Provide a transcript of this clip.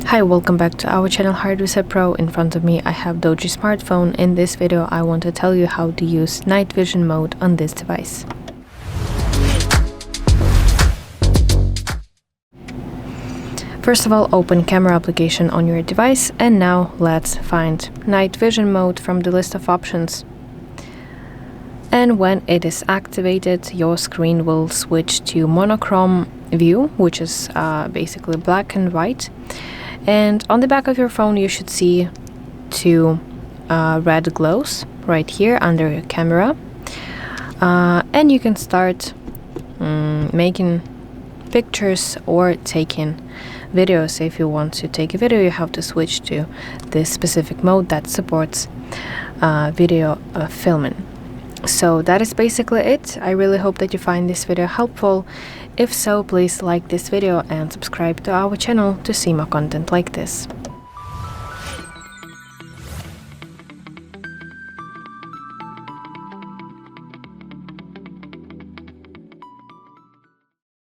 Hi, welcome back to our channel Hard Reset Pro. In front of me I have DOOGEE smartphone. In this video I want to tell you how to use night vision mode on this device. First of all, open camera application on your device, and now let's find night vision mode from the list of options. And when it is activated, your screen will switch to monochrome view, which is basically black and white. And on the back of your phone you should see two red glows right here under your camera, and you can start making pictures or taking videos. If you want to take a video, you have to switch to this specific mode that supports video filming. So that is basically it. I really hope that you find this video helpful. If so, please like this video and subscribe to our channel to see more content like this.